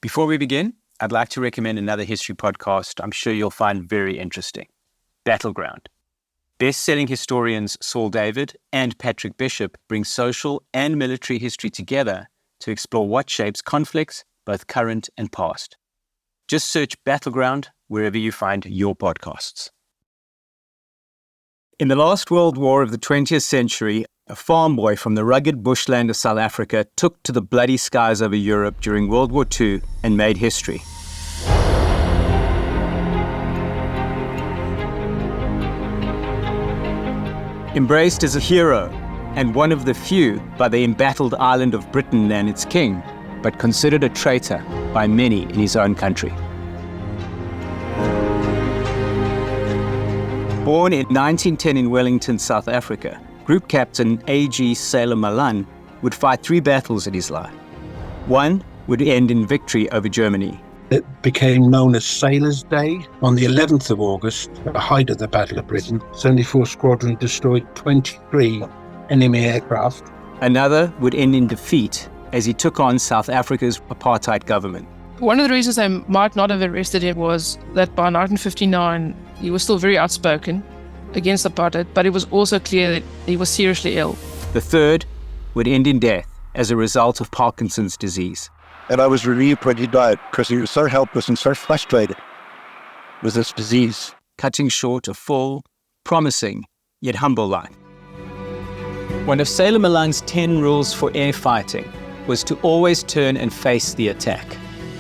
Before we begin, I'd like to recommend another history podcast I'm sure you'll find very interesting. Battleground. Best-selling historians Saul David and Patrick Bishop bring social and military history together to explore what shapes conflicts, both current and past. Just search Battleground wherever you find your podcasts. In the last World War of the 20th century, a farm boy from the rugged bushland of South Africa took to the bloody skies over Europe during World War II and made history. Embraced as a hero and one of the few by the embattled island of Britain and its king, but considered a traitor by many in his own country. Born in 1910 in Wellington, South Africa, Group Captain A.G. Sailor Malan would fight 3 battles in his life. One would end in victory over Germany. It became known as Sailor's Day. On the 11th of August, at the height of the Battle of Britain, 74 Squadron destroyed 23 enemy aircraft. Another would end in defeat as he took on South Africa's apartheid government. One of the reasons they might not have arrested him was that by 1959, he was still very outspoken against apartheid, but it was also clear that he was seriously ill. The third would end in death as a result of Parkinson's disease. And I was relieved when he died because he was so helpless and so frustrated with this disease. Cutting short a full, promising, yet humble life. One of Sailor Malan's 10 rules for air fighting was to always turn and face the attack.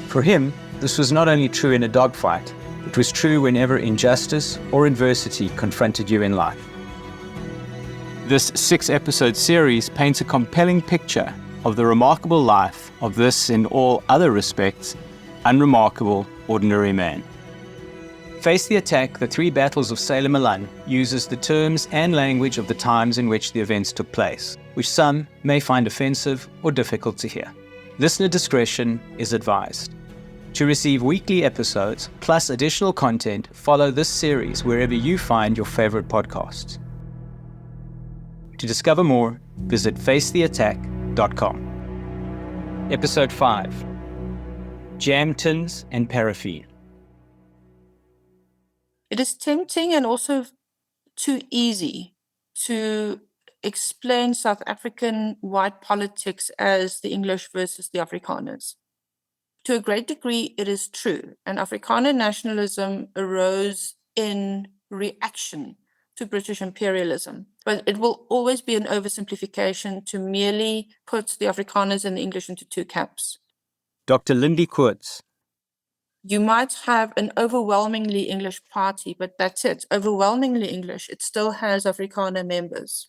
For him, this was not only true in a dogfight, it was true whenever injustice or adversity confronted you in life. This 6-episode series paints a compelling picture of the remarkable life of this, in all other respects, unremarkable, ordinary man. Face the Attack, the 3 battles of Sailor Malan, uses the terms and language of the times in which the events took place, which some may find offensive or difficult to hear. Listener discretion is advised. To receive weekly episodes, plus additional content, follow this series wherever you find your favorite podcasts. To discover more, visit facetheattack.com. Episode 5. Jam Tins and Paraffin. It is tempting and also too easy to explain South African white politics as the English versus the Afrikaners. To a great degree, it is true, and Afrikaner nationalism arose in reaction to British imperialism. But it will always be an oversimplification to merely put the Afrikaners and the English into 2 camps. Dr. Lindy Koorts. You might have an overwhelmingly English party, but that's it. Overwhelmingly English. It still has Afrikaner members.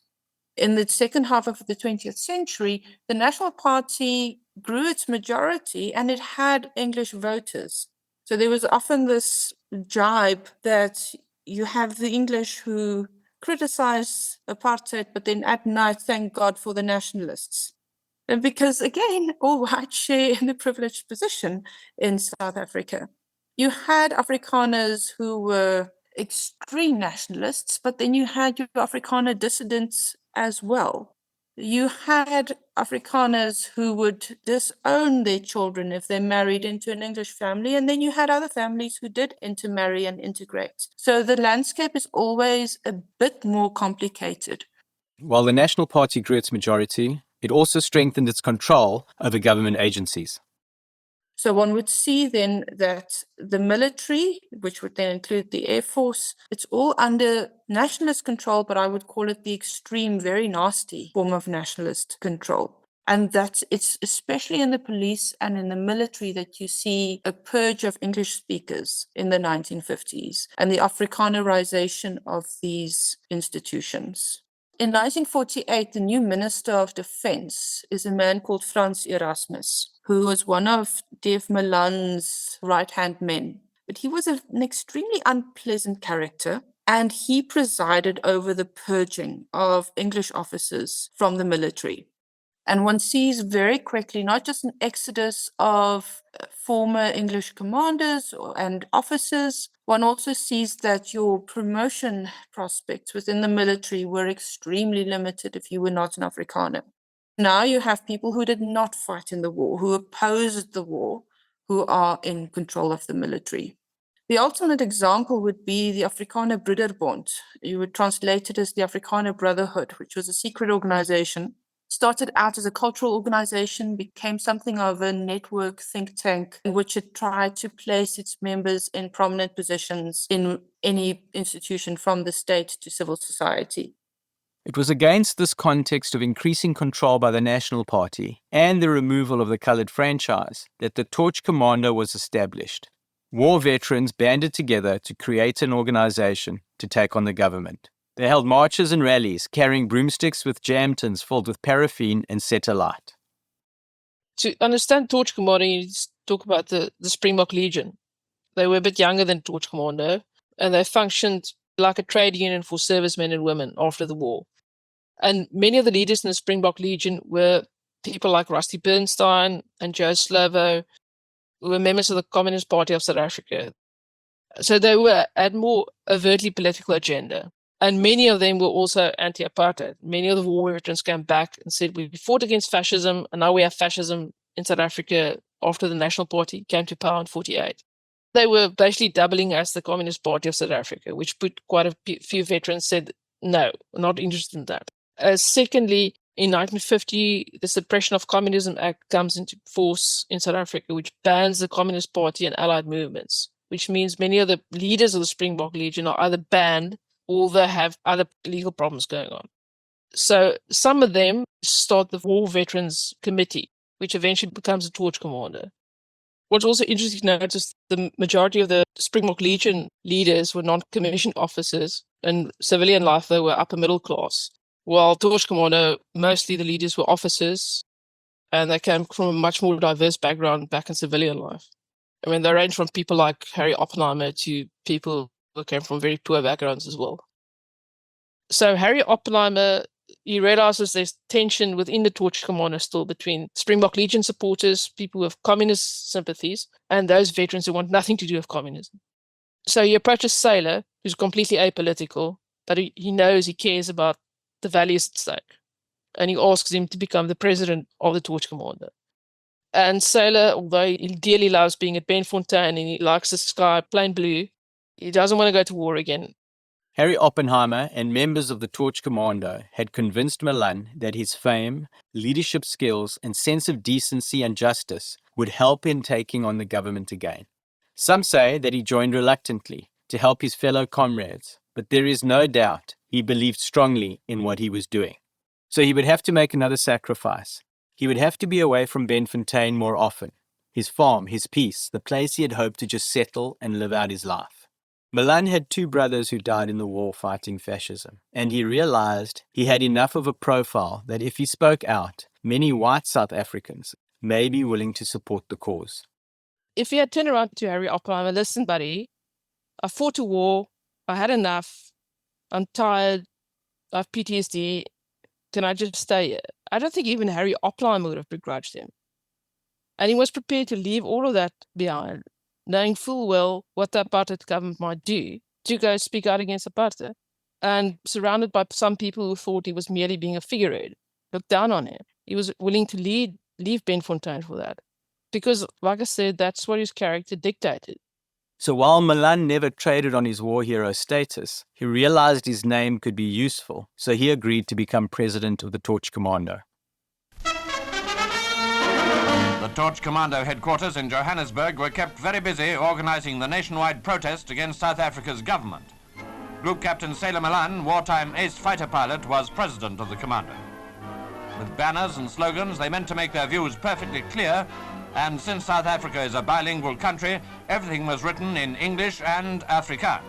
In the second half of the 20th century, the National Party grew its majority and it had English voters. So there was often this jibe that you have the English who criticize apartheid, but then at night thank God for the nationalists. And because, again, all whites share in a privileged position in South Africa. You had Afrikaners who were extreme nationalists, but then you had your Afrikaner dissidents as well. You had Afrikaners who would disown their children if they married into an English family, and then you had other families who did intermarry and integrate. So the landscape is always a bit more complicated. While the National Party grew its majority, it also strengthened its control over government agencies. So one would see then that the military, which would then include the Air Force, it's all under nationalist control, but I would call it the extreme, very nasty form of nationalist control. And that it's especially in the police and in the military that you see a purge of English speakers in the 1950s and the Afrikanerization of these institutions. In 1948, the new Minister of Defense is a man called Frans Erasmus, who was one of Dev Malan's right-hand men. But he was an extremely unpleasant character, and he presided over the purging of English officers from the military. And one sees very quickly not just an exodus of former English commanders and officers, one also sees that your promotion prospects within the military were extremely limited if you were not an Afrikaner. Now you have people who did not fight in the war, who opposed the war, who are in control of the military. The ultimate example would be the Afrikaner Broederbond. You would translate it as the Afrikaner Brotherhood, which was a secret organization. Started out as a cultural organization, became something of a network think tank in which it tried to place its members in prominent positions in any institution from the state to civil society. It was against this context of increasing control by the National Party and the removal of the coloured franchise that the Torch Commando was established. War veterans banded together to create an organization to take on the government. They held marches and rallies, carrying broomsticks with jam tins filled with paraffin and set alight. To understand Torch Commando, you need to talk about the Springbok Legion. They were a bit younger than Torch Commando, and they functioned like a trade union for servicemen and women after the war. And many of the leaders in the Springbok Legion were people like Rusty Bernstein and Joe Slovo, who were members of the Communist Party of South Africa. So they had more overtly political agenda. And many of them were also anti-apartheid. Many of the war veterans came back and said, we fought against fascism, and now we have fascism in South Africa after the National Party came to power in 1948. They were basically doubling as the Communist Party of South Africa, which put quite a few veterans said, no, we're not interested in that. Secondly, in 1950, the Suppression of Communism Act comes into force in South Africa, which bans the Communist Party and allied movements, which means many of the leaders of the Springbok Legion are either banned or they have other legal problems going on. So some of them start the War Veterans Committee, which eventually becomes the Torch Commando. What's also interesting to note is the majority of the Springbok Legion leaders were non-commissioned officers, and civilian life, they were upper middle class. While Torch Commando, mostly the leaders were officers, and they came from a much more diverse background back in civilian life. I mean, they range from people like Harry Oppenheimer to people who came from very poor backgrounds as well. So Harry Oppenheimer, he realizes there's tension within the Torch Commando still between Springbok Legion supporters, people with communist sympathies, and those veterans who want nothing to do with communism. So he approaches Sailor, who's completely apolitical, but he knows he cares about the values at stake. And he asks him to become the president of the Torch Commando. And Sailor, although he dearly loves being at Benfontein and he likes the sky plain blue, he doesn't want to go to war again. Harry Oppenheimer and members of the Torch Commando had convinced Malan that his fame, leadership skills, and sense of decency and justice would help in taking on the government again. Some say that he joined reluctantly to help his fellow comrades, but there is no doubt he believed strongly in what he was doing. So he would have to make another sacrifice. He would have to be away from Benfontein more often. His farm, his peace, the place he had hoped to just settle and live out his life. Malan had 2 brothers who died in the war fighting fascism, and he realized he had enough of a profile that if he spoke out, many white South Africans may be willing to support the cause. If he had turned around to Harry Oppenheimer, listen, buddy, I fought a war, I had enough, I'm tired, I have PTSD, can I just stay here? I don't think even Harry Oppenheimer would have begrudged him. And he was prepared to leave all of that behind, knowing full well what the apartheid government might do, to go speak out against apartheid, and surrounded by some people who thought he was merely being a figurehead, looked down on him. He was willing to leave Benfontein for that. Because, like I said, that's what his character dictated. So while Malan never traded on his war hero status, he realized his name could be useful, so he agreed to become president of the Torch Commando. The Torch Commando headquarters in Johannesburg were kept very busy organizing the nationwide protest against South Africa's government. Group Captain Sailor Malan, wartime ace fighter pilot, was president of the commando. With banners and slogans, they meant to make their views perfectly clear, and since South Africa is a bilingual country, everything was written in English and Afrikaans.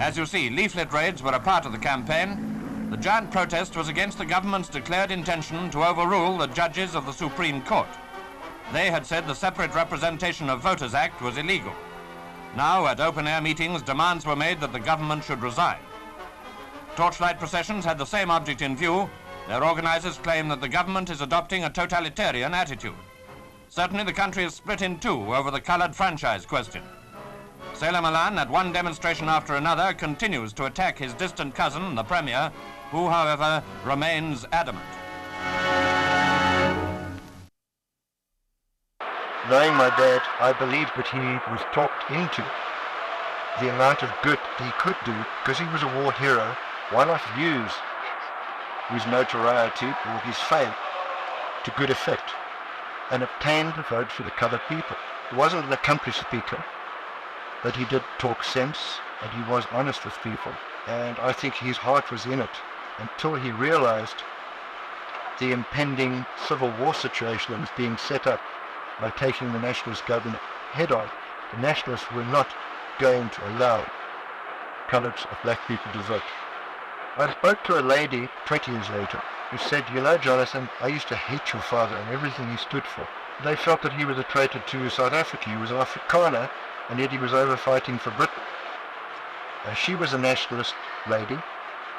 As you see, leaflet raids were a part of the campaign. The giant protest was against the government's declared intention to overrule the judges of the Supreme Court. They had said the Separate Representation of Voters Act was illegal. Now, at open-air meetings, demands were made that the government should resign. Torchlight processions had the same object in view. Their organizers claim that the government is adopting a totalitarian attitude. Certainly the country is split in two over the colored franchise question. Sailor Malan, at one demonstration after another, continues to attack his distant cousin, the Premier, who, however, remains adamant. Knowing my dad, I believed that he was talked into the amount of good he could do, because he was a war hero. Why not use his notoriety or his fame to good effect and obtain the vote for the coloured people? He wasn't an accomplished speaker, but he did talk sense and he was honest with people. And I think his heart was in it until he realised the impending civil war situation that was being set up by taking the nationalist government head on. The nationalists were not going to allow coloured or black people to vote. I spoke to a lady 20 years later who said, "You know, Jonathan, I used to hate your father and everything he stood for." They felt that he was a traitor to South Africa. He was an Afrikaner, and yet he was over fighting for Britain. She was a nationalist lady,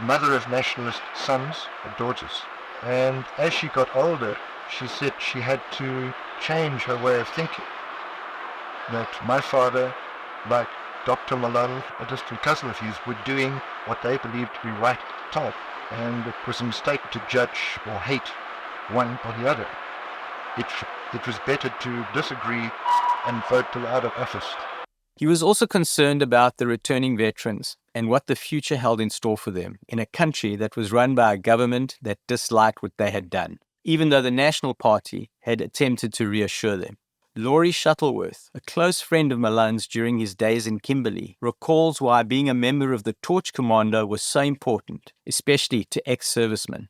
mother of nationalist sons and daughters. And as she got older, she said she had to change her way of thinking. That my father, like Dr. Malan, a distant cousin of his, were doing what they believed to be right at the time. And it was a mistake to judge or hate one or the other. It was better to disagree and vote them out of office. He was also concerned about the returning veterans and what the future held in store for them in a country that was run by a government that disliked what they had done, even though the National Party had attempted to reassure them. Laurie Shuttleworth, a close friend of Malan's during his days in Kimberley, recalls why being a member of the Torch Commando was so important, especially to ex-servicemen.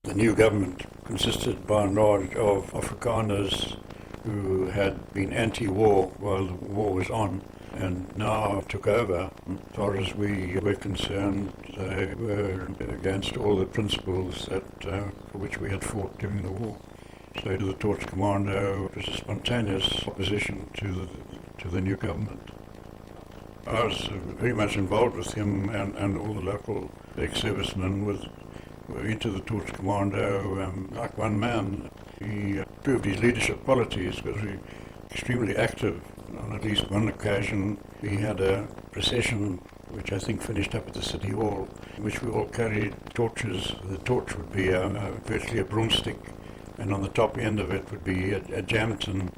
The new government consisted by and large of Afrikaners who had been anti-war while the war was on and now took over. As far as we were concerned, they were against all the principles that for which we had fought during the war. So to the Torch Commando, it was a spontaneous opposition to the new government. I was very much involved with him and all the local ex-servicemen were into the Torch Commando like one man. He proved his leadership qualities because he was extremely active. On at least one occasion, we had a procession which I think finished up at the City Hall, in which we all carried torches. The torch would be virtually a broomstick, and on the top end of it would be a jamton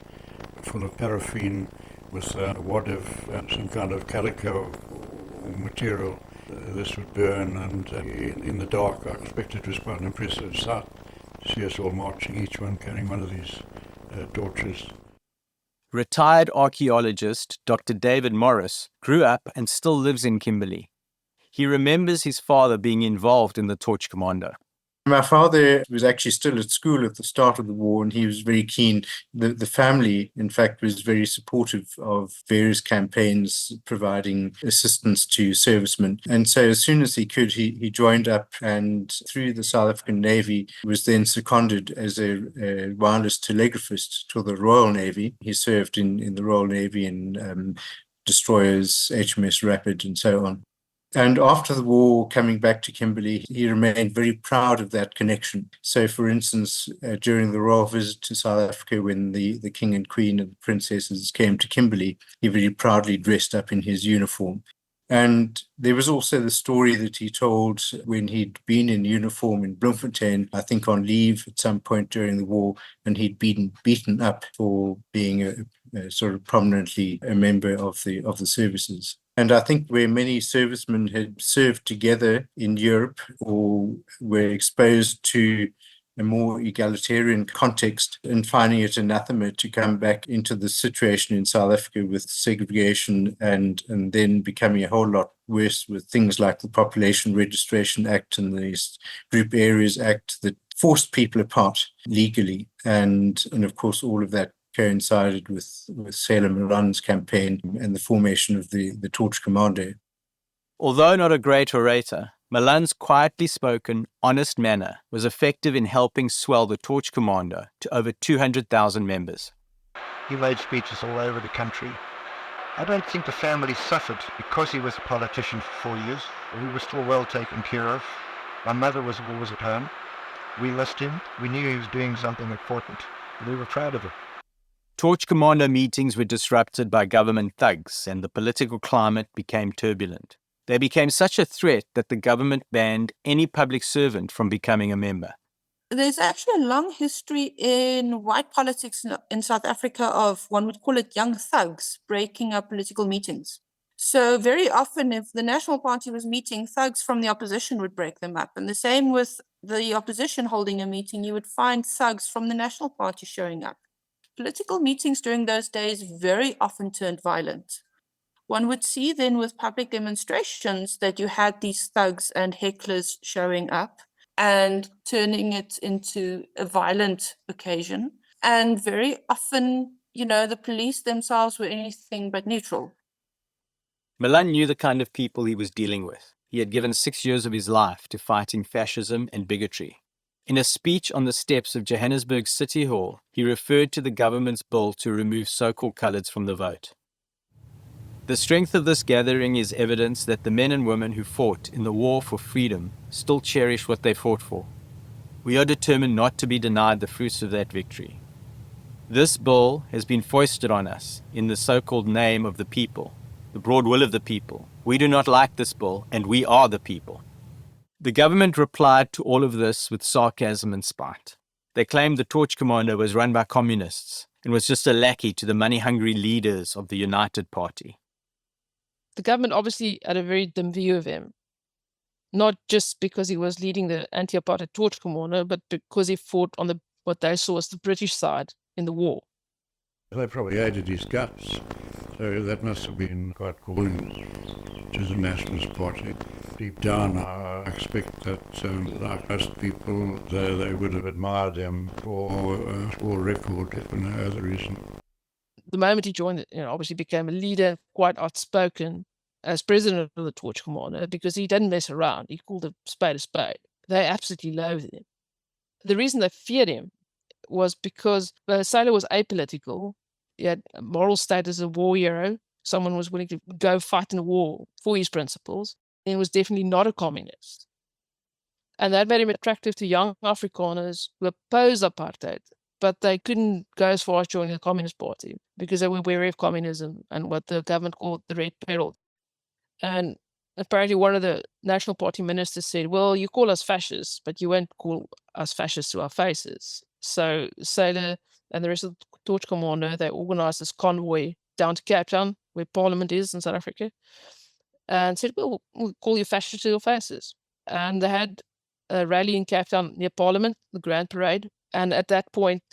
full of paraffin with a wad of some kind of calico or material. This would burn, and in the dark I expect it was quite an impressive sight to see us all marching, each one carrying one of these torches. Retired archaeologist Dr. David Morris grew up and still lives in Kimberley. He remembers his father being involved in the Torch Commando. My father was actually still at school at the start of the war, and he was very keen. The family, in fact, was very supportive of various campaigns providing assistance to servicemen. And so as soon as he could, he joined up, and through the South African Navy was then seconded as a wireless telegraphist to the Royal Navy. He served in the Royal Navy in destroyers, HMS Rapid, and so on. And after the war, coming back to Kimberley, he remained very proud of that connection. So, for instance, during the royal visit to South Africa, when the King and Queen and the princesses came to Kimberley, he very proudly dressed up in his uniform. And there was also the story that he told when he'd been in uniform in Bloemfontein, I think on leave at some point during the war, and he'd been beaten up for being a sort of prominently a member of the services. And I think where many servicemen had served together in Europe or were exposed to a more egalitarian context and finding it anathema to come back into the situation in South Africa with segregation and then becoming a whole lot worse with things like the Population Registration Act and the Group Areas Act that forced people apart legally. And of course, all of that coincided with Sailor Malan's campaign and the formation of the Torch Commando. Although not a great orator, Malan's quietly spoken, honest manner was effective in helping swell the Torch Commando to over 200,000 members. He made speeches all over the country. I don't think the family suffered because he was a politician for 4 years. We were still well taken care of. My mother was always at home. We missed him. We knew he was doing something important. We were proud of him. Torch Commando meetings were disrupted by government thugs and the political climate became turbulent. They became such a threat that the government banned any public servant from becoming a member. There's actually a long history in white politics in South Africa of, one would call it, young thugs breaking up political meetings. So very often, if the National Party was meeting, thugs from the opposition would break them up. And the same with the opposition holding a meeting, you would find thugs from the National Party showing up. Political meetings during those days very often turned violent. One would see then with public demonstrations that you had these thugs and hecklers showing up and turning it into a violent occasion. And very often, the police themselves were anything but neutral. Malan knew the kind of people he was dealing with. He had given 6 years of his life to fighting fascism and bigotry. In a speech on the steps of Johannesburg's City Hall, he referred to the government's bill to remove so-called coloureds from the vote. The strength of this gathering is evidence that the men and women who fought in the war for freedom still cherish what they fought for. We are determined not to be denied the fruits of that victory. This bill has been foisted on us in the so-called name of the people, the broad will of the people. We do not like this bill, and we are the people. The government replied to all of this with sarcasm and spite. They claimed the Torch Commando was run by communists and was just a lackey to the money-hungry leaders of the United Party. The government obviously had a very dim view of him, not just because he was leading the anti-apartheid Torch Commando, but because he fought on what they saw as the British side in the war. They probably hated his guts, so that must have been quite calling to the Nationalist Party. Deep down, I expect that, like most people, they would have admired him for record, if for no other reason. The moment he joined, obviously became a leader, quite outspoken as president of the Torch Commando, because he didn't mess around. He called a spade a spade. They absolutely loathed him. The reason they feared him was because Sailor was apolitical. He had a moral status as a war hero. Someone was willing to go fight in a war for his principles. And he was definitely not a communist. And that made him attractive to young Afrikaners who opposed apartheid, but they couldn't go as far as joining the Communist Party because they were wary of communism and what the government called the Red Peril. And apparently one of the National Party ministers said, well, you call us fascists, but you won't call us fascists to our faces. So Sailor and the rest of the Torch Commando, they organized this convoy down to Cape Town, where Parliament is in South Africa, and said, well, we'll call you fascists to your faces. And they had a rally in Cape Town near Parliament, the Grand Parade. And at that point,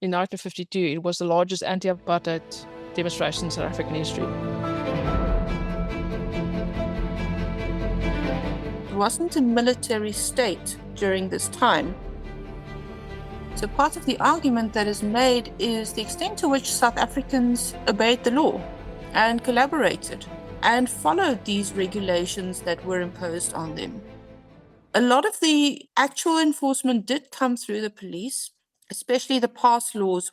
in 1952, it was the largest anti-apartheid demonstration in South African history. It wasn't a military state during this time. So part of the argument that is made is the extent to which South Africans obeyed the law and collaborated and followed these regulations that were imposed on them. A lot of the actual enforcement did come through the police, especially the pass laws.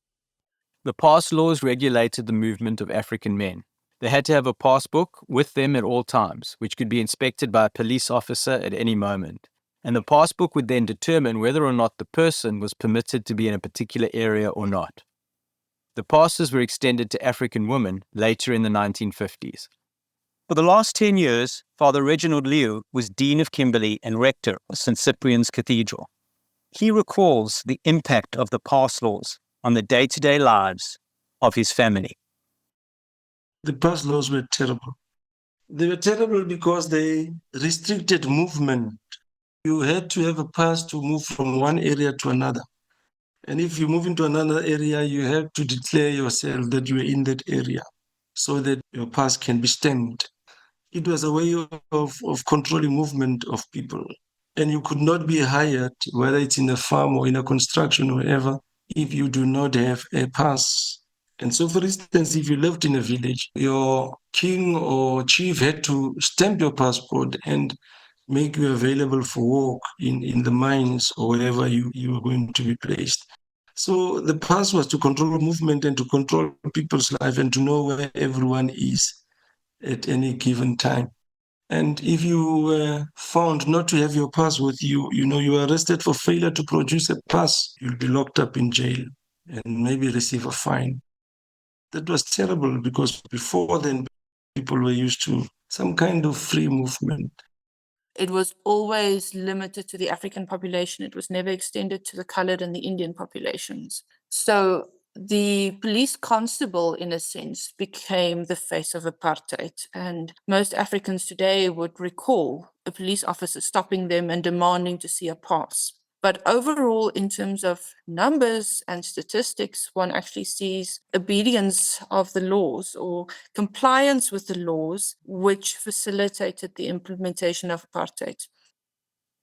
The pass laws regulated the movement of African men. They had to have a passbook with them at all times, which could be inspected by a police officer at any moment. And the passbook would then determine whether or not the person was permitted to be in a particular area or not. The passes were extended to African women later in the 1950s. For the last 10 years, Father Reginald Liu was Dean of Kimberley and Rector of St. Cyprian's Cathedral. He recalls the impact of the pass laws on the day-to-day lives of his family. The pass laws were terrible. They were terrible because they restricted movement. You had to have a pass to move from one area to another. And if you move into another area, you have to declare yourself that you are in that area so that your pass can be stamped. It was a way of controlling movement of people. And you could not be hired, whether it's in a farm or in a construction or wherever, if you do not have a pass. And so, for instance, if you lived in a village, your king or chief had to stamp your passport and make you available for work in the mines or wherever you were going to be placed. So the pass was to control movement and to control people's life and to know where everyone is at any given time. And if you were found not to have your pass with you, you were arrested for failure to produce a pass, you'll be locked up in jail and maybe receive a fine. That was terrible because before then, people were used to some kind of free movement. It was always limited to the African population. It was never extended to the colored and the Indian populations. So the police constable, in a sense, became the face of apartheid. And most Africans today would recall a police officer stopping them and demanding to see a pass. But overall, in terms of numbers and statistics, one actually sees obedience of the laws or compliance with the laws, which facilitated the implementation of apartheid.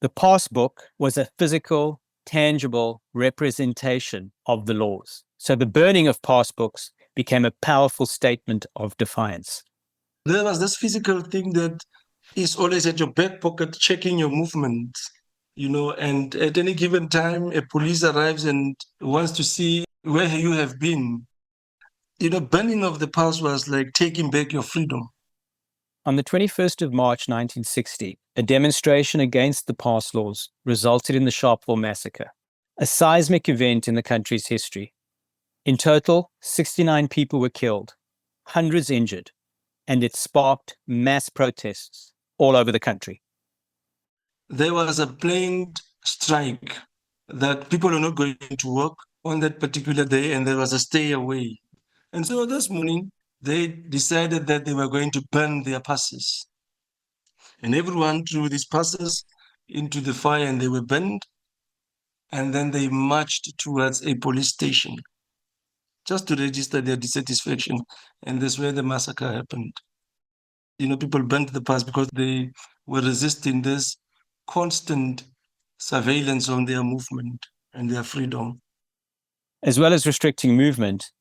The passbook was a physical, tangible representation of the laws. So the burning of passbooks became a powerful statement of defiance. There was this physical thing that is always at your back pocket, checking your movements. And at any given time, a police arrives and wants to see where you have been. Burning of the pass was like taking back your freedom. On the 21st of March 1960, a demonstration against the pass laws resulted in the Sharpeville Massacre, a seismic event in the country's history. In total, 69 people were killed, hundreds injured, and it sparked mass protests all over the country. There was a planned strike that people were not going to work on that particular day, and there was a stay away. And so this morning, they decided that they were going to burn their passes. And everyone threw these passes into the fire and they were burned. And then they marched towards a police station just to register their dissatisfaction. And that's where the massacre happened. People burned the pass because they were resisting this constant surveillance on their movement and their freedom. As well as restricting movement,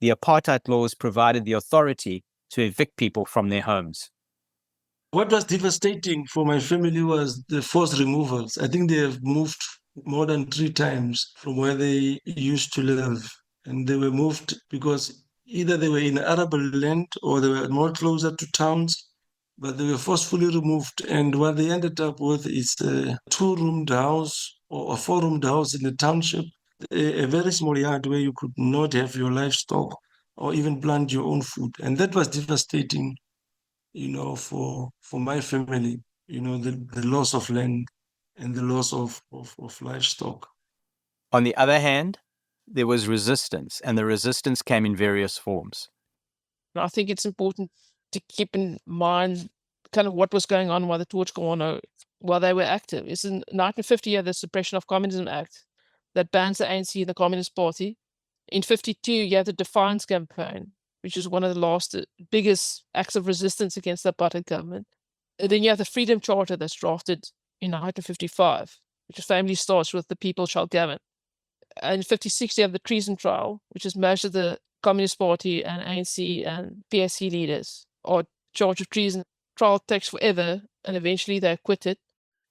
the apartheid laws provided the authority to evict people from their homes. What was devastating for my family was the forced removals. I think they have moved more than 3 times from where they used to live. And they were moved because either they were in arable land or they were more closer to towns, but they were forcefully removed. And what they ended up with is a 2-roomed house or a 4-roomed house in the township, a very small yard where you could not have your livestock or even plant your own food. And that was devastating, for my family, the loss of land and the loss of livestock. On the other hand, there was resistance, and the resistance came in various forms. I think it's important to keep in mind kind of what was going on while the Torch Commando, while they were active. It's in 1950, the Suppression of Communism Act that bans the ANC and the Communist Party. In 52, you have the Defiance campaign, which is one of the last biggest acts of resistance against the apartheid government. And then you have the Freedom Charter that's drafted in 1955, which famously starts with "the people shall govern." And in 56, you have the treason trial, which is most of the Communist Party and ANC and PSC leaders are charged with treason. Trial takes forever, and eventually they're acquitted.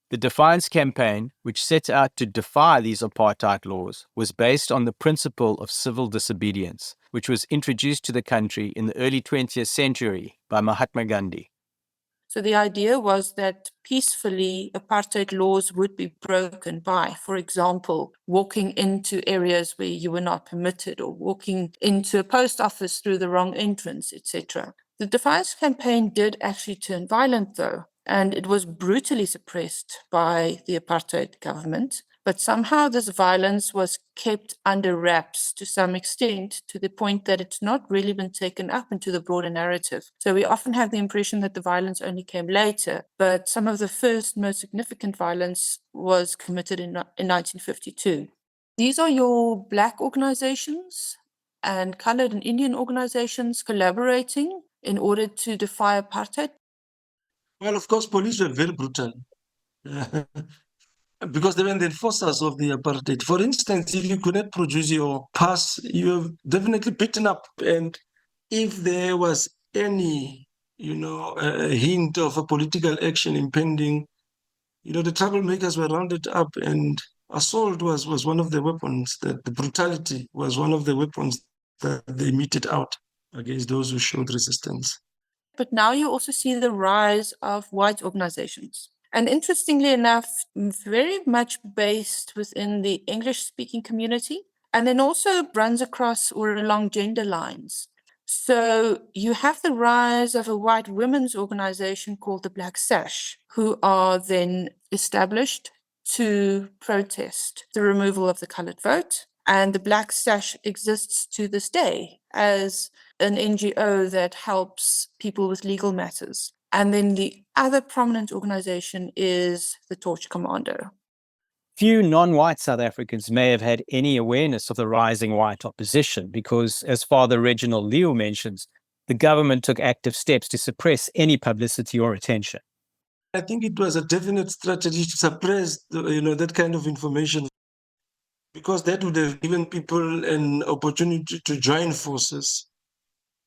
The Defiance campaign, which set out to defy these apartheid laws, was based on the principle of civil disobedience, which was introduced to the country in the early 20th century by Mahatma Gandhi. So the idea was that peacefully apartheid laws would be broken by, for example, walking into areas where you were not permitted or walking into a post office through the wrong entrance, etc. The Defiance campaign did actually turn violent, though, and it was brutally suppressed by the apartheid government. But somehow this violence was kept under wraps to some extent, to the point that it's not really been taken up into the broader narrative. So we often have the impression that the violence only came later, but some of the first most significant violence was committed in 1952. These are your Black organizations and colored and Indian organizations collaborating in order to defy apartheid. Well, of course, police were very brutal. Because they were the enforcers of the apartheid. For instance, if you could not produce your pass, you're definitely beaten up. And if there was any, a hint of a political action impending, the troublemakers were rounded up, and assault was one of the weapons, that the brutality was one of the weapons that they meted out against those who showed resistance. But now you also see the rise of white organizations. And interestingly enough, very much based within the English-speaking community, and then also runs across or along gender lines. So you have the rise of a white women's organization called the Black Sash, who are then established to protest the removal of the colored vote. And the Black Sash exists to this day as an NGO that helps people with legal matters. And then the other prominent organization is the Torch Commando. Few non-white South Africans may have had any awareness of the rising white opposition because, as Father Reginald Leo mentions, the government took active steps to suppress any publicity or attention. I think it was a definite strategy to suppress, that kind of information, because that would have given people an opportunity to join forces,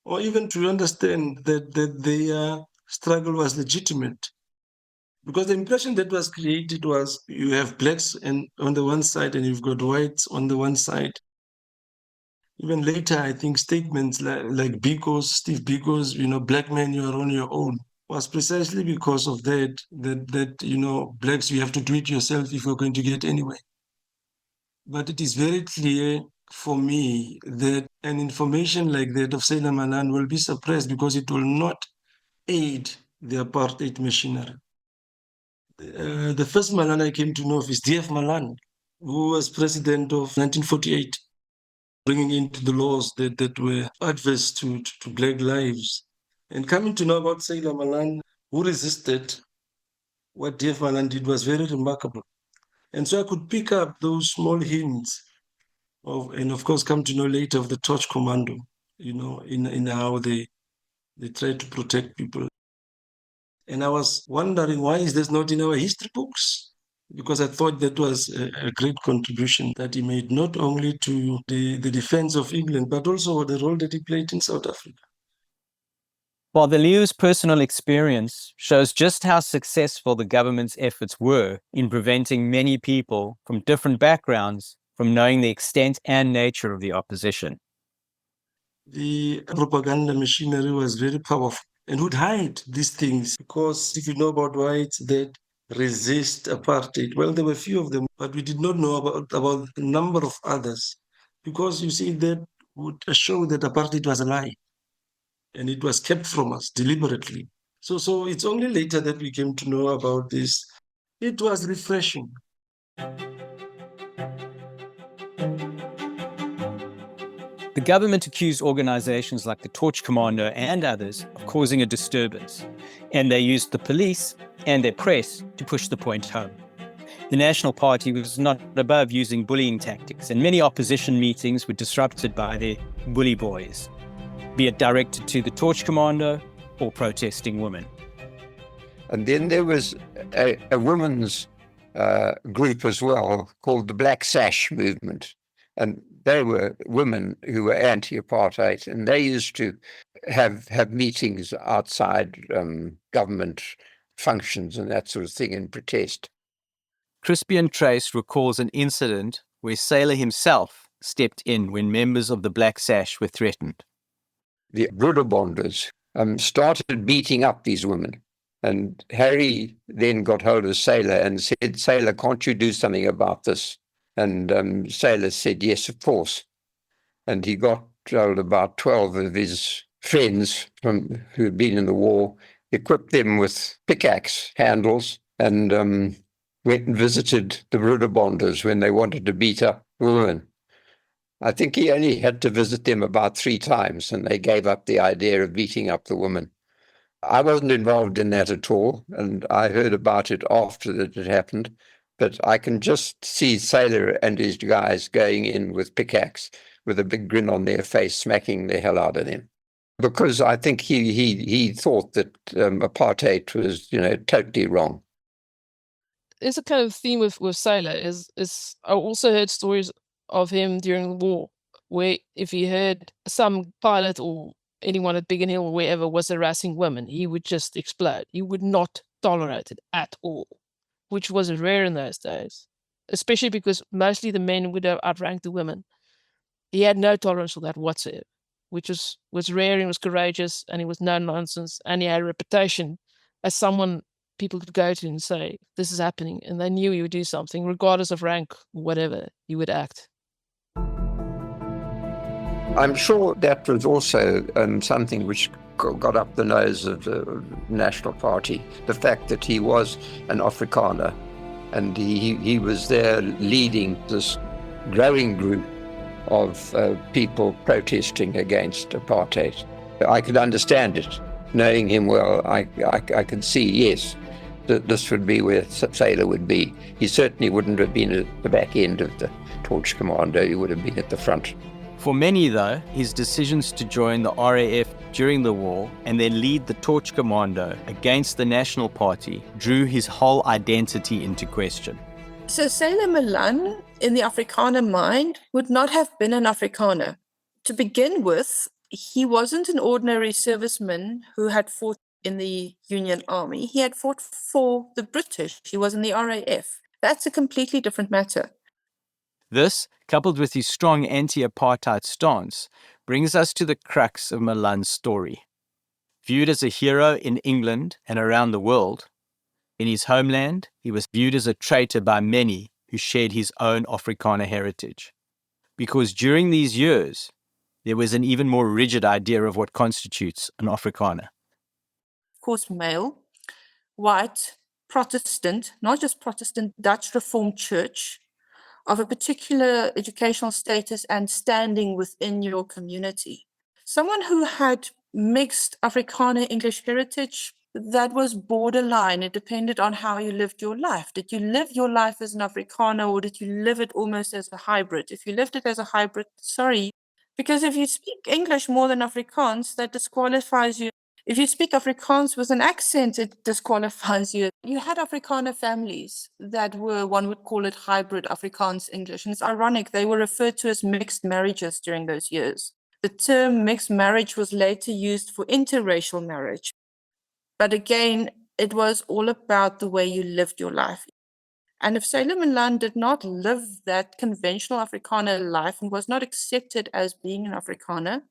or even to understand that their struggle was legitimate. Because the impression that was created was you have blacks on the one side and you've got whites on the one side. Even later, I think statements like Biko's, Steve Biko's, black man, you are on your own, was precisely because of that, blacks, you have to do it yourself if you're going to get anywhere. But it is very clear for me that an information like that of Sailor Malan will be suppressed because it will not aid the apartheid machinery. The first Malan I came to know of is D.F. Malan, who was president of 1948, bringing into the laws that were adverse to black lives. And coming to know about Sailor Malan, who resisted what D.F. Malan did, was very remarkable. And so I could pick up those small hints and of course come to know later of the Torch Commando, in how they try to protect people. And I was wondering, why is this not in our history books? Because I thought that was a great contribution that he made, not only to the defense of England, but also the role that he played in South Africa. While the Leo's personal experience shows just how successful the government's efforts were in preventing many people from different backgrounds from knowing the extent and nature of the opposition. The propaganda machinery was very powerful and would hide these things, because if you know about whites that resist apartheid, well, there were few of them, but we did not know about a number of others, because you see, that would show that apartheid was a lie and it was kept from us deliberately. So it's only later that we came to know about this. It was refreshing. The government accused organizations like the Torch Commando and others of causing a disturbance, and they used the police and their press to push the point home. The National Party was not above using bullying tactics, and many opposition meetings were disrupted by their bully boys, be it directed to the Torch Commando or protesting women. And then there was a women's group as well called the Black Sash movement. And they were women who were anti-apartheid, and they used to have meetings outside government functions and that sort of thing in protest. Crispian Trace recalls an incident where Sailor himself stepped in when members of the Black Sash were threatened. The Broederbonders started beating up these women, and Harry then got hold of Sailor and said, "Sailor, can't you do something about this?" And Sailor said, "Yes, of course." And he got hold of about 12 of his friends who had been in the war, equipped them with pickaxe handles, and went and visited the Broederbonders when they wanted to beat up women. I think he only had to visit them about 3 times, and they gave up the idea of beating up the women. I wasn't involved in that at all, and I heard about it after that it happened. But I can just see Sailor and his guys going in with pickaxe, with a big grin on their face, smacking the hell out of them. Because I think he thought that apartheid was, totally wrong. There's a kind of theme with Sailor. Is I also heard stories of him during the war, where if he heard some pilot or anyone at Biggin Hill or wherever was harassing women, he would just explode. He would not tolerate it at all, which was rare in those days, especially because mostly the men would have outranked the women. He had no tolerance for that whatsoever, which was rare, and was courageous, and he was no nonsense, and he had a reputation as someone people could go to and say, "This is happening," and they knew he would do something, regardless of rank, whatever, he would act. I'm sure that was also something which got up the nose of the National Party, the fact that he was an Afrikaner and he was there leading this growing group of people protesting against apartheid. I could understand it. Knowing him well, I could see, yes, that this would be where Sailor would be. He certainly wouldn't have been at the back end of the Torch Commando, he would have been at the front. For many, though, his decisions to join the RAF during the war and then lead the Torch Commando against the National Party drew his whole identity into question. So Sailor Malan, in the Afrikaner mind, would not have been an Afrikaner. To begin with, he wasn't an ordinary serviceman who had fought in the Union Army. He had fought for the British. He was in the RAF. That's a completely different matter. This, coupled with his strong anti-apartheid stance, brings us to the crux of Malan's story. Viewed as a hero in England and around the world, in his homeland, he was viewed as a traitor by many who shared his own Afrikaner heritage. Because during these years, there was an even more rigid idea of what constitutes an Afrikaner. Of course, male, white, Protestant, not just Protestant, Dutch Reformed Church, of a particular educational status and standing within your community. Someone who had mixed Afrikaner English heritage, that was borderline. It depended on how you lived your life. Did you live your life as an Afrikaner or did you live it almost as a hybrid? If you lived it as a hybrid, sorry, because if you speak English more than Afrikaans, that disqualifies you. If you speak Afrikaans with an accent, it disqualifies you. You had Afrikaner families that were, one would call it hybrid Afrikaans English. And it's ironic, they were referred to as mixed marriages during those years. The term mixed marriage was later used for interracial marriage. But again, it was all about the way you lived your life. And if Sailor Malan did not live that conventional Afrikaner life and was not accepted as being an Afrikaner,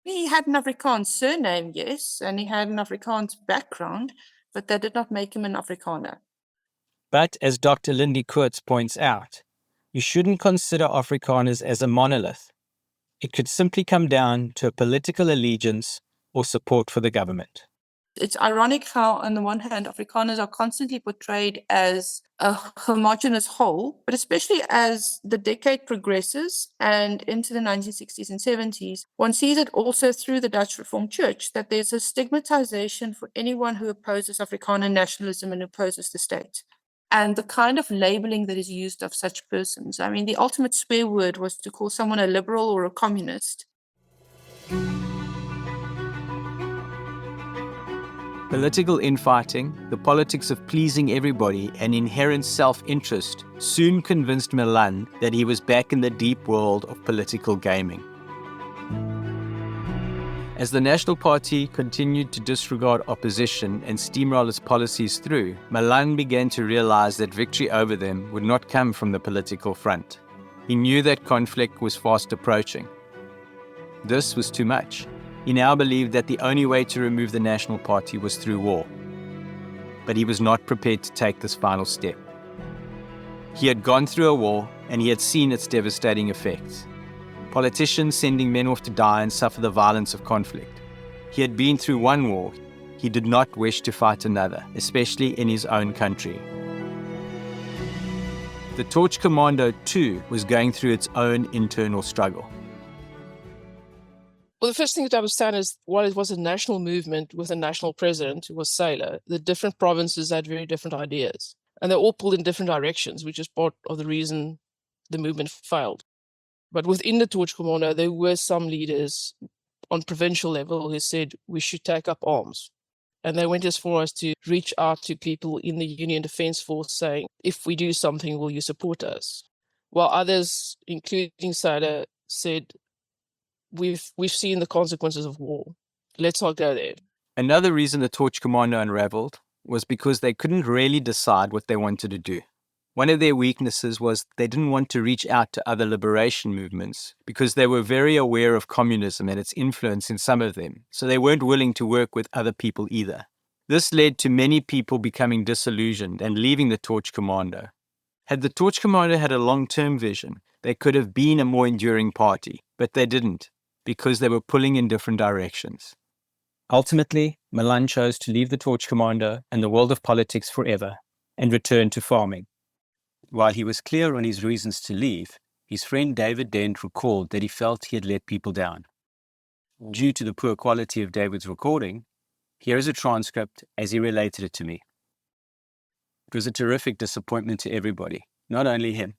he had an Afrikaans surname, yes, and he had an Afrikaans background, but that did not make him an Afrikaner. But as Dr. Lindy Koorts points out, you shouldn't consider Afrikaners as a monolith. It could simply come down to a political allegiance or support for the government. It's ironic how, on the one hand, Afrikaners are constantly portrayed as a homogeneous whole, but especially as the decade progresses and into the 1960s and 70s, one sees it also through the Dutch Reformed Church, that there's a stigmatization for anyone who opposes Afrikaner nationalism and opposes the state. And the kind of labeling that is used of such persons. I mean, the ultimate swear word was to call someone a liberal or a communist. Political infighting, the politics of pleasing everybody, and inherent self-interest soon convinced Malan that he was back in the deep world of political gaming. As the National Party continued to disregard opposition and steamroll its policies through, Malan began to realize that victory over them would not come from the political front. He knew that conflict was fast approaching. This was too much. He now believed that the only way to remove the National Party was through war. But he was not prepared to take this final step. He had gone through a war and he had seen its devastating effects. Politicians sending men off to die and suffer the violence of conflict. He had been through one war. He did not wish to fight another, especially in his own country. The Torch Commando too was going through its own internal struggle. Well, the first thing to understand is while it was a national movement with a national president who was Sailor, the different provinces had very different ideas. And they all pulled in different directions, which is part of the reason the movement failed. But within the Torch Commando, there were some leaders on provincial level who said we should take up arms. And they went as far as to reach out to people in the Union Defence Force saying, if we do something, will you support us? While others, including Sailor, said, We've seen the consequences of war. Let's not go there. Another reason the Torch Commando unraveled was because they couldn't really decide what they wanted to do. One of their weaknesses was they didn't want to reach out to other liberation movements because they were very aware of communism and its influence in some of them, so they weren't willing to work with other people either. This led to many people becoming disillusioned and leaving the Torch Commando. Had the Torch Commando had a long-term vision, they could have been a more enduring party, but they didn't. because they were pulling in different directions. Ultimately, Malan chose to leave the Torch Commando and the world of politics forever and return to farming. While he was clear on his reasons to leave, his friend David Dent recalled that he felt he had let people down. Due to the poor quality of David's recording, here is a transcript as he related it to me. It was a terrific disappointment to everybody, not only him,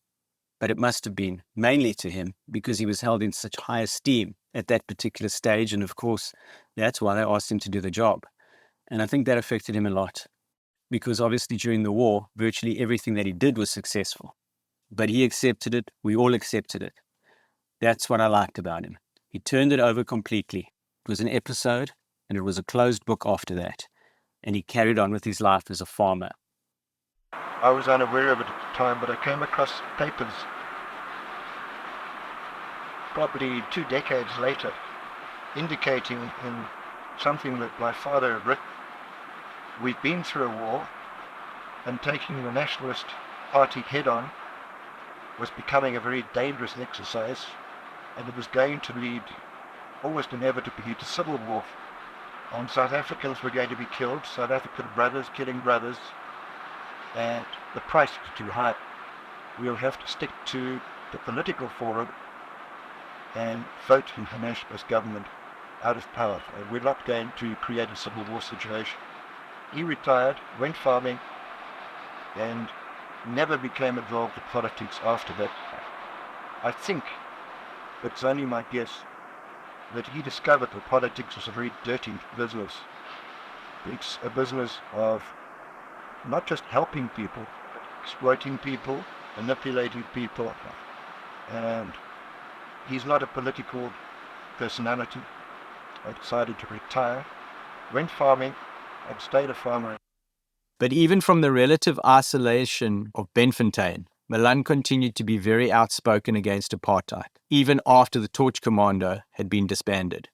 but it must have been mainly to him because he was held in such high esteem at that particular stage, and of course, that's why they asked him to do the job. And I think that affected him a lot, because obviously during the war, virtually everything that he did was successful. But he accepted it, we all accepted it. That's what I liked about him. He turned it over completely. It was an episode, and it was a closed book after that. And he carried on with his life as a farmer. I was unaware of it at the time, but I came across papers probably 2 decades later, indicating in something that my father had written, we've been through a war, and taking the nationalist party head-on was becoming a very dangerous exercise, and it was going to lead almost inevitably to civil war. And South Africans were going to be killed, South African brothers killing brothers, and the price was too high. We'll have to stick to the political forum and vote the nationalist government out of power. We're not going to create a civil war situation. He retired, went farming, and never became involved in politics after that. I think, it's only my guess, that he discovered that politics was a very dirty business. It's a business of not just helping people, exploiting people, manipulating people. And he's not a political personality. I decided to retire, went farming, and stayed a farmer. But even from the relative isolation of Benfontein, Malan continued to be very outspoken against apartheid, even after the Torch Commando had been disbanded.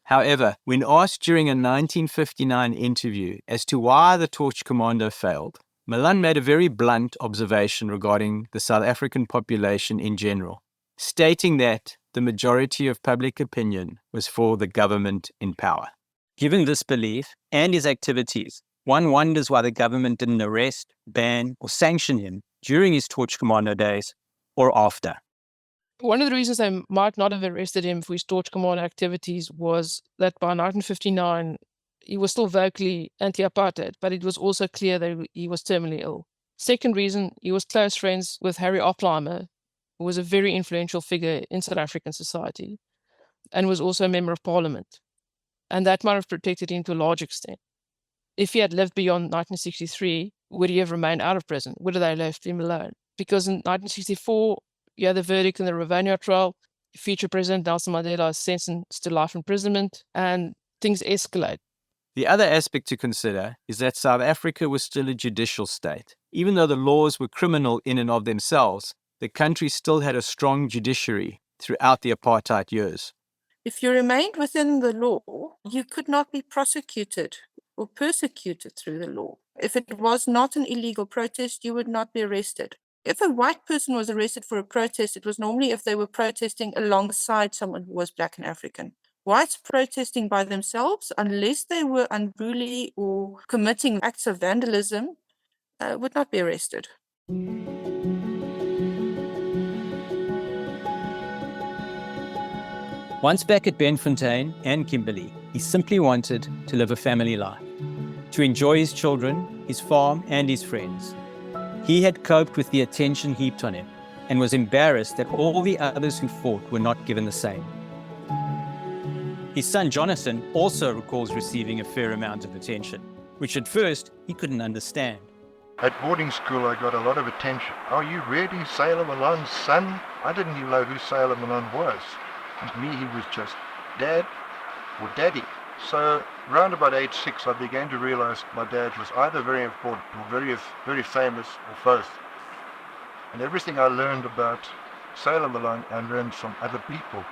However, when asked during a 1959 interview as to why the Torch Commando failed, Malan made a very blunt observation regarding the South African population in general, stating that the majority of public opinion was for the government in power. Given this belief and his activities, one wonders why the government didn't arrest, ban, or sanction him during his Torch Commando days or after. One of the reasons they might not have arrested him for his Torch Commando activities was that by 1959, he was still vocally anti-apartheid, but it was also clear that he was terminally ill. Second reason, he was close friends with Harry Oppenheimer, who was a very influential figure in South African society and was also a member of parliament. And that might have protected him to a large extent. If he had lived beyond 1963, would he have remained out of prison? Would they have left him alone? Because in 1964, you had the verdict in the Rivonia trial. Future President Nelson Mandela is sentenced to life imprisonment, and things escalate. The other aspect to consider is that South Africa was still a judicial state. Even though the laws were criminal in and of themselves, the country still had a strong judiciary throughout the apartheid years. If you remained within the law, you could not be prosecuted or persecuted through the law. If it was not an illegal protest, you would not be arrested. If a white person was arrested for a protest, it was normally if they were protesting alongside someone who was Black and African. Whites protesting by themselves, unless they were unruly or committing acts of vandalism, would not be arrested. Once back at Benfontein and Kimberley, he simply wanted to live a family life, to enjoy his children, his farm, and his friends. He had coped with the attention heaped on him and was embarrassed that all the others who fought were not given the same. His son Jonathan also recalls receiving a fair amount of attention, which at first he couldn't understand. At boarding school, I got a lot of attention. Are you really Sailor Malan's son? I didn't even know who Sailor Malan was. To me, he was just dad or daddy. So around about age 6, I began to realize my dad was either very important or very famous, or both. And everything I learned about Sailor Malan, I learned from other people,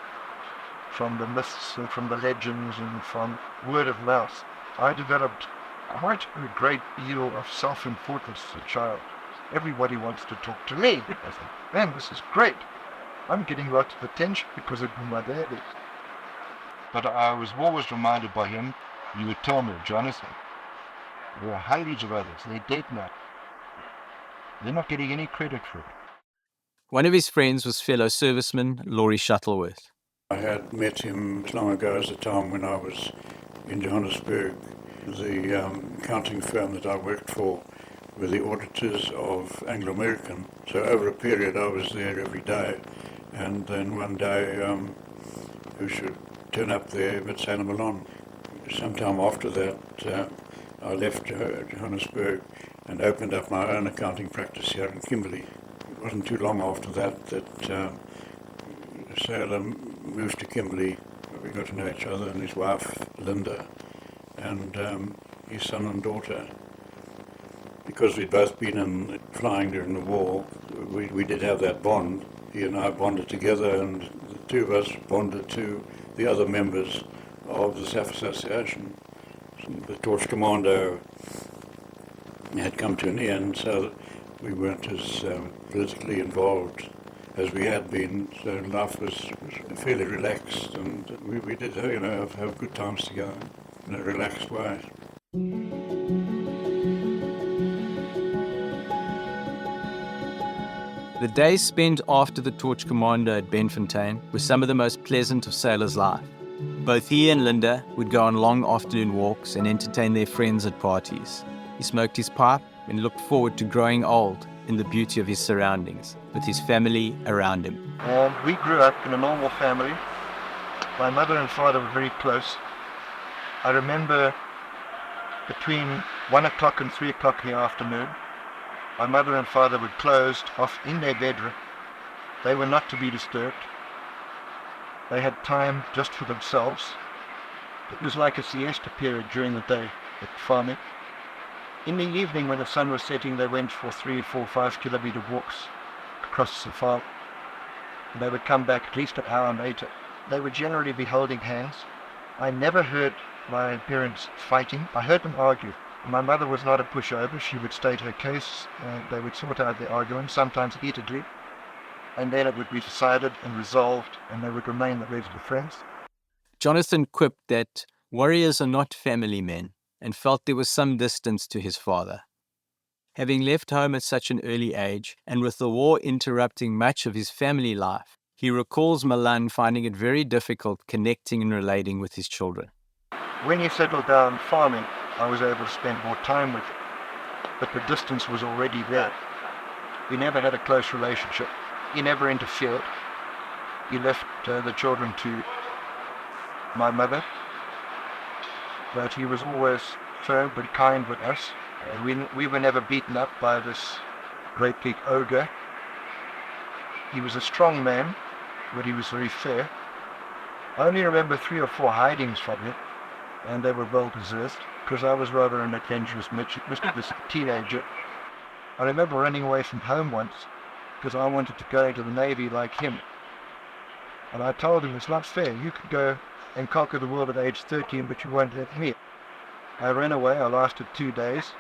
from the myths and from the legends and from word of mouth. I developed quite a great deal of self-importance as a child. Everybody wants to talk to me. I thought, man, this is great. I'm getting lots of attention because of who my dad is. But I was always reminded by him, he would tell me, Jonathan, there are hundreds of others, they're dead now. They're not getting any credit for it. One of his friends was fellow serviceman Laurie Shuttleworth. I had met him as long ago as the time when I was in Johannesburg. The accounting firm that I worked for were the auditors of Anglo-American. So over a period I was there every day. And then one day, who should turn up there but Sailor Malan. Sometime after that, I left Johannesburg and opened up my own accounting practice here in Kimberley. It wasn't too long after that Sailor moved to Kimberley. We got to know each other, and his wife, Lynda, and his son and daughter. Because we'd both been flying during the war, we did have that bond. He and I bonded together, and the two of us bonded to the other members of the SAF Association. The Torch Commando had come to an end, so we weren't as politically involved as we had been, so life was fairly relaxed, and we did have good times together in a relaxed way. The days spent after the Torch Commando at Benfontein were some of the most pleasant of Sailor's life. Both he and Lynda would go on long afternoon walks and entertain their friends at parties. He smoked his pipe and looked forward to growing old in the beauty of his surroundings, with his family around him. We grew up in a normal family. My mother and father were very close. I remember between 1 o'clock and 3 o'clock in the afternoon, my mother and father would close off in their bedroom. They were not to be disturbed. They had time just for themselves. It was like a siesta period during the day at farming. In the evening, when the sun was setting, they went for 3, 4, 5 kilometer walks across the farm. And they would come back at least an hour later. They would generally be holding hands. I never heard my parents fighting. I heard them argue. My mother was not a pushover. She would state her case. They would sort out the argument, sometimes heatedly. And then it would be decided and resolved, and they would remain the regular friends. Jonathan quipped that warriors are not family men, and felt there was some distance to his father. Having left home at such an early age, and with the war interrupting much of his family life, he recalls Malan finding it very difficult connecting and relating with his children. When he settled down farming, I was able to spend more time with him, but the distance was already there. We never had a close relationship. He never interfered. He left the children to my mother, but he was always firm but kind with us. We were never beaten up by this great big ogre. He was a strong man, but he was very fair. I only remember 3 or 4 hidings from him, and they were well deserved, because I was rather an adventurous mischievous teenager. I remember running away from home once, because I wanted to go into the Navy like him. And I told him, it's not fair, you could go and conquer the world at age 13, but you won't let me. I ran away, I lasted 2 days.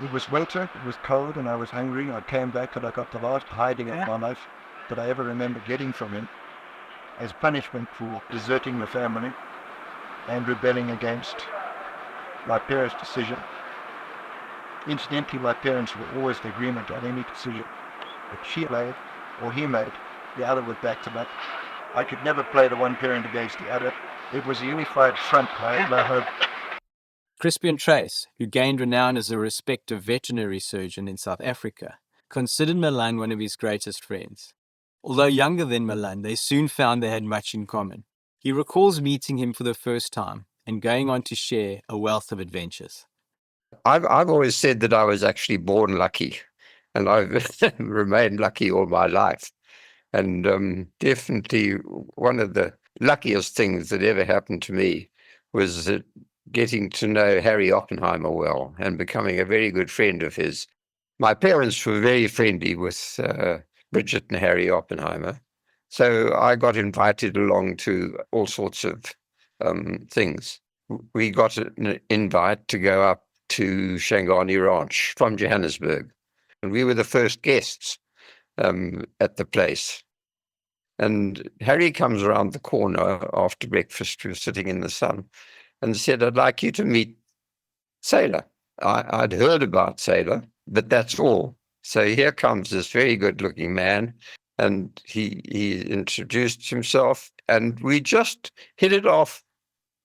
It was winter, it was cold, and I was hungry. I came back and I got the last hiding of my life that I ever remember getting from him, as punishment for deserting the family and rebelling against my parents' decision. Incidentally, my parents were always in agreement on any decision that she made or he made. The other would back them up. I could never play the one parent against the other. It was a unified front, I hope. Crispian Trace, who gained renown as a respected veterinary surgeon in South Africa, considered Malan one of his greatest friends. Although younger than Malan, they soon found they had much in common. He recalls meeting him for the first time and going on to share a wealth of adventures. I've always said that I was actually born lucky, and I've remained lucky all my life. And definitely one of the luckiest things that ever happened to me was getting to know Harry Oppenheimer well and becoming a very good friend of his. My parents were very friendly with Bridget and Harry Oppenheimer, so I got invited along to all sorts of things. We got an invite to go up to Shangani Ranch from Johannesburg, and we were the first guests at the place. And Harry comes around the corner after breakfast. We were sitting in the sun, and said, "I'd like you to meet Sailor." I'd heard about Sailor, but that's all. So here comes this very good-looking man, and he introduced himself, and we just hit it off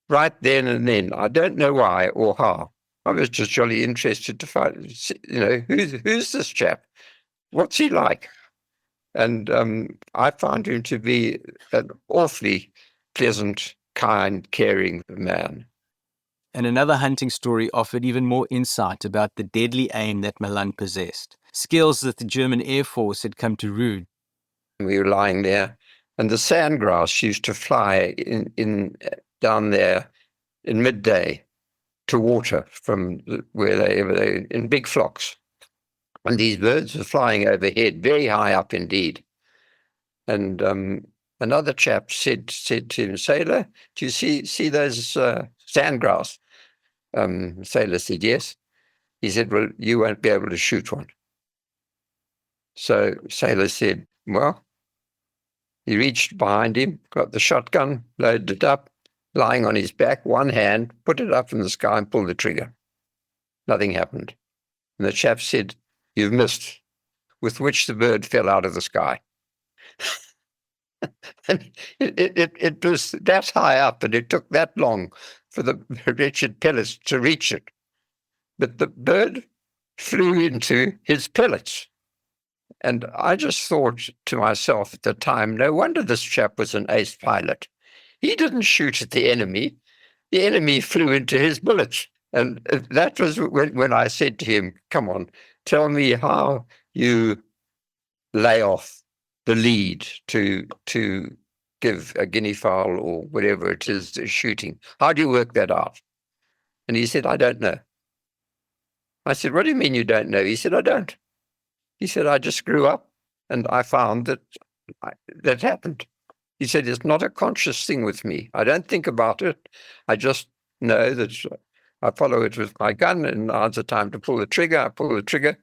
right then and then. I don't know why or how. I was just jolly interested to find, who's this chap? What's he like? And I found him to be an awfully pleasant, kind, caring man. And another hunting story offered even more insight about the deadly aim that Malan possessed, skills that the German Air Force had come to rue. We were lying there, and the sandgrass used to fly in down there in midday to water from where they in big flocks. And these birds were flying overhead, very high up indeed. And another chap said to him, "Sailor, do you see those sandgrass?" Sailor said, "Yes." He said, "Well, you won't be able to shoot one." So Sailor said, "Well," he reached behind him, got the shotgun, loaded it up, lying on his back, one hand, put it up in the sky and pulled the trigger. Nothing happened. And the chap said, "You've missed," with which the bird fell out of the sky. And it was that high up, and it took that long for the wretched pellets to reach it. But the bird flew into his pellets. And I just thought to myself at the time, no wonder this chap was an ace pilot. He didn't shoot at the enemy. The enemy flew into his bullets. And that was when I said to him, "Come on, tell me how you lay off the lead to give a guinea fowl or whatever it is shooting. How do you work that out?" And he said, "I don't know." I said, "What do you mean you don't know?" He said, "I don't." He said, "I just grew up and I found that that happened." He said, "It's not a conscious thing with me. I don't think about it. I just know that I follow it with my gun, and now's the time to pull the trigger. I pull the trigger.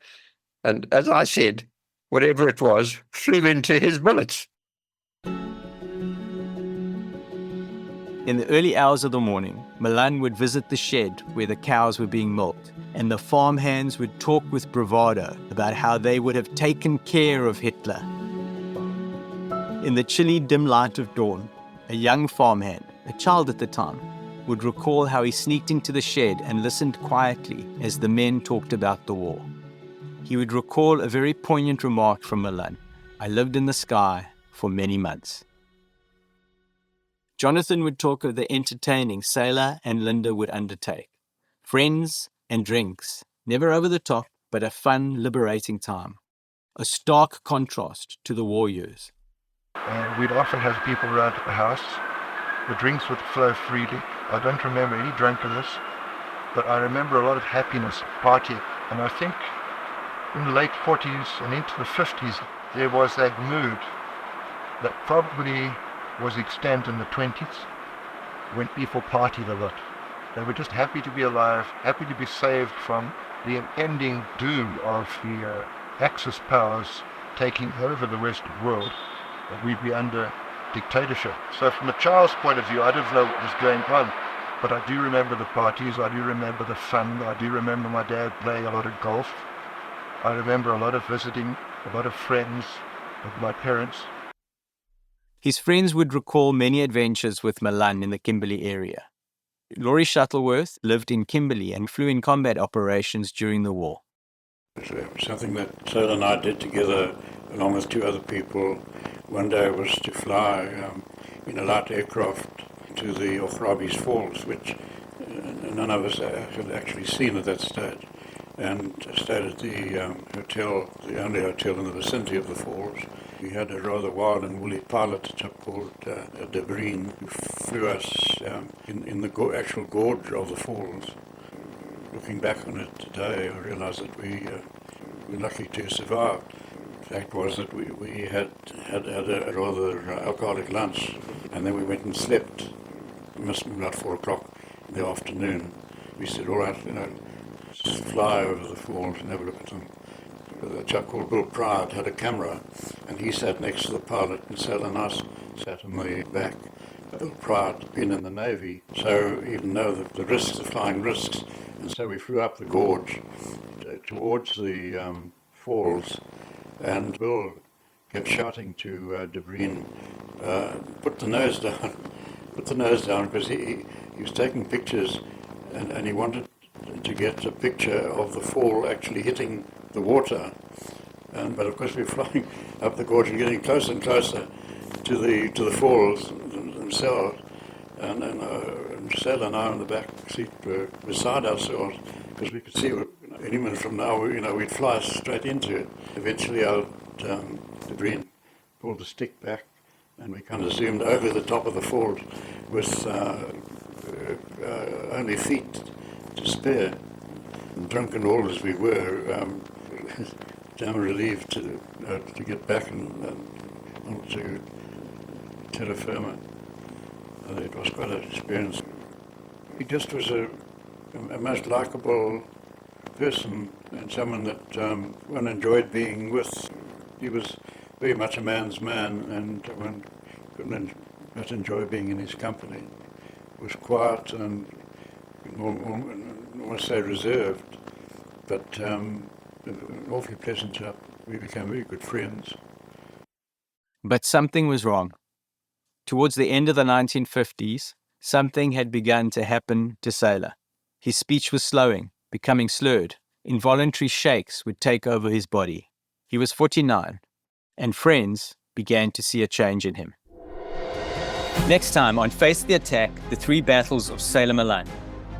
And as I said, whatever it was flew into his bullets." In the early hours of the morning, Malan would visit the shed where the cows were being milked, and the farmhands would talk with bravado about how they would have taken care of Hitler. In the chilly, dim light of dawn, a young farmhand, a child at the time, would recall how he sneaked into the shed and listened quietly as the men talked about the war. He would recall a very poignant remark from Malan: "I lived in the sky for many months." Jonathan would talk of the entertaining Sailor and Lynda would undertake. Friends and drinks, never over the top, but a fun, liberating time. A stark contrast to the war years. We'd often have people around at the house. The drinks would flow freely. I don't remember any drunkenness, but I remember a lot of happiness, party. And I think in the late 40s and into the 50s, there was that mood that probably was extant in the 20s, when people partied a lot. They were just happy to be alive, happy to be saved from the impending doom of the Axis powers taking over the Western world, that we'd be under dictatorship. So from a child's point of view, I didn't know what was going on, but I do remember the parties, I do remember the fun, I do remember my dad playing a lot of golf. I remember a lot of visiting, a lot of friends with my parents. His friends would recall many adventures with Malan in the Kimberley area. Laurie Shuttleworth lived in Kimberley and flew in combat operations during the war. Something that Sailor and I did together, along with two other people, one day was to fly in a light aircraft to the Ochrabi's Falls, which none of us had actually seen at that stage, and stayed at the hotel, the only hotel in the vicinity of the falls. We had a rather wild and woolly pilot, a chap called De Breen, who flew us in the actual gorge of the falls. Looking back on it today, I realise that we were lucky to survive. The fact was that we had a rather alcoholic lunch, and then we went and slept. It must have been about 4 o'clock in the afternoon. We said, "All right, just fly over the falls and have a look at them." A chap called Bill Pride had a camera, And he sat next to the pilot, and Sal and I sat in the back. Bill Pryor had been in the Navy, so even though the risks, the flying risks, and so we flew up the gorge towards the falls, and Bill kept shouting to De Bruyne, put the nose down, because he was taking pictures, and he wanted to get a picture of the fall actually hitting the water. But of course we're flying up the gorge and getting closer and closer to the falls themselves, and Sal and I on the back seat were beside ourselves, because we could see any minute from now, we'd fly straight into it. Eventually De Bruyne pulled the stick back, and we kind of zoomed over the top of the fall with only feet to spare. And drunken all as we were, damn relieved to get back onto terra firma. It was quite an experience. He just was a most likable person, and someone that one enjoyed being with. He was very much a man's man, and one couldn't but enjoy being in his company. He was quiet and almost say reserved, but awfully pleasant chap. We became very good friends. But something was wrong. Towards the end of the 1950s, something had begun to happen to Sailor. His speech was slowing, becoming slurred. Involuntary shakes would take over his body. He was 49, and friends began to see a change in him. Next time on Face the Attack, the three battles of Sailor Malan.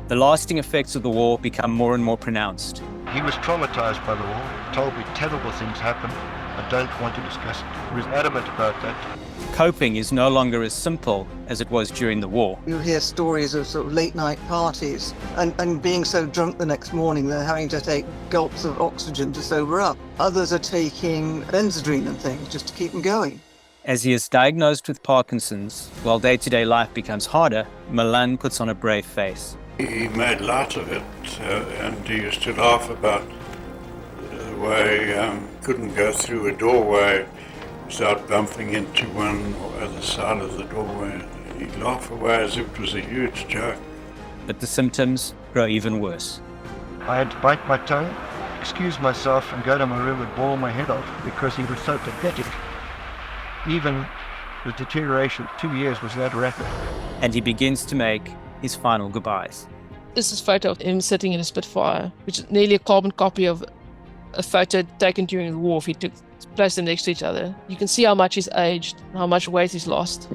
The lasting effects of the war become more and more pronounced. He was traumatized by the war, told me terrible things happened. I don't want to discuss it. He was adamant about that. Coping is no longer as simple as it was during the war. You hear stories of sort of late night parties and being so drunk the next morning they're having to take gulps of oxygen to sober up. Others are taking Benzedrine and things just to keep them going. As he is diagnosed with Parkinson's, while day-to-day life becomes harder, Malan puts on a brave face. He made light of it, and he used to laugh about the way couldn't go through a doorway without bumping into one or other side of the doorway. He'd laugh away as if it was a huge joke. But the symptoms grow even worse. I had to bite my tongue, excuse myself, and go to my room and bawl my head off because he was so pathetic. Even the deterioration of 2 years was that rapid. And he begins to make his final goodbyes. This is a photo of him sitting in a Spitfire, which is nearly a carbon copy of a photo taken during the war. If he placed them next to each other, you can see how much he's aged, how much weight he's lost.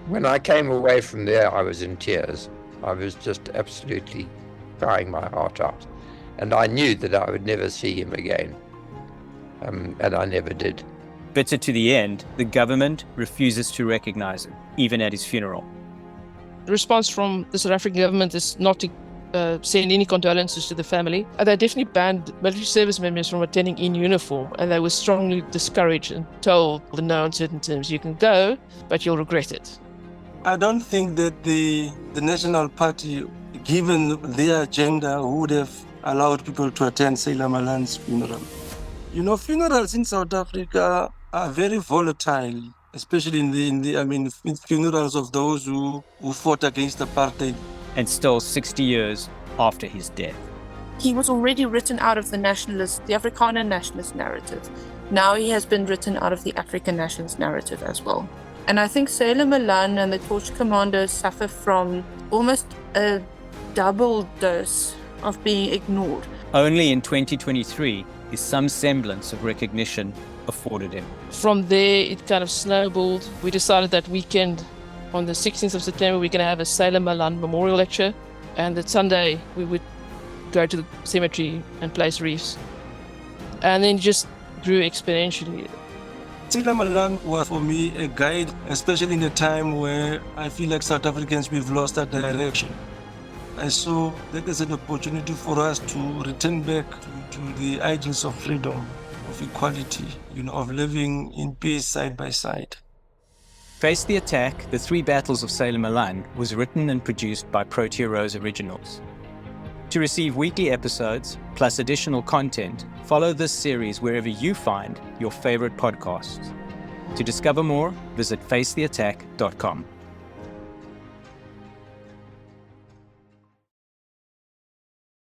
When I came away from there, I was in tears. I was just absolutely crying my heart out. And I knew that I would never see him again. And I never did. Bitter to the end, the government refuses to recognize him, even at his funeral. The response from the South African government is not to send any condolences to the family. They definitely banned military service members from attending in uniform, and they were strongly discouraged and told in no uncertain terms, you can go, but you'll regret it. I don't think that the National Party, given their agenda, would have allowed people to attend Sailor Malan's funeral. You know, funerals in South Africa are very volatile, especially in the funerals of those who fought against apartheid. And still 60 years after his death. He was already written out of the Afrikaner nationalist narrative. Now he has been written out of the African nationalist narrative as well. And I think Sailor Malan and the Torch Commando suffer from almost a double dose of being ignored. Only in 2023 is some semblance of recognition afforded him. From there, it kind of snowballed. We decided that weekend, on the 16th of September, we're going to have a Sailor Malan memorial lecture. And that Sunday, we would go to the cemetery and place wreaths. And then just grew exponentially. Sailor Malan was for me a guide, especially in a time where I feel like South Africans, we've lost that direction. I saw that as an opportunity for us to return back to the ideals of freedom, of equality, of living in peace side by side. Face the Attack, The Three Battles of Sailor Malan was written and produced by Protea Rose Originals. To receive weekly episodes, plus additional content, follow this series wherever you find your favorite podcasts. To discover more, visit facetheattack.com.